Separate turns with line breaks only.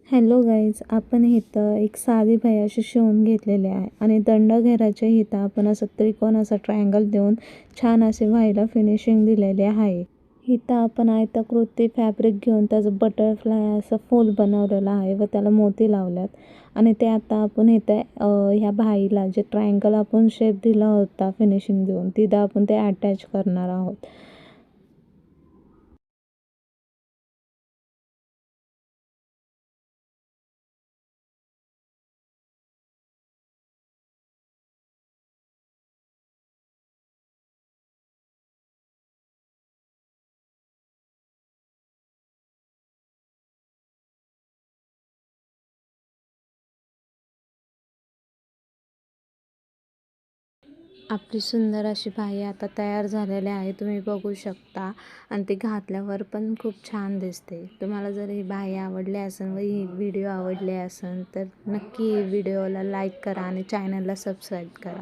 Hello guys, आपण इथं एक साधी बाही अशी शिवून घेतलेली आहे आणि दंडघेराच्या इथं आपण असं त्रिकोण असा ट्रायंगल देऊन छान असे बाहीला फिनिशिंग दिलेले आहे. इथं आपण आयताकृती फॅब्रिक घेऊन त्याचं बटरफ्लाय असं फूल बनवलेलं आहे व त्याला मोती लावल्यात आणि ते आता आपण इथे ह्या बाहीला जे ट्रायंगल आपण शेप दिला होता फिनिशिंग देऊन तिथं आपण ते अटॅच करणार आहोत. आपली सुंदर अशी बाही आता तयार झालेली आहे, तुम्ही बघू शकता. आणि ती घातल्यावर पण खूप छान दिसते. तुम्हाला जर ही बाही आवडली असेल व ही व्हिडिओ आवडली असेल तर नक्की व्हिडिओला लाईक करा आणि चॅनलला सबस्क्राईब करा.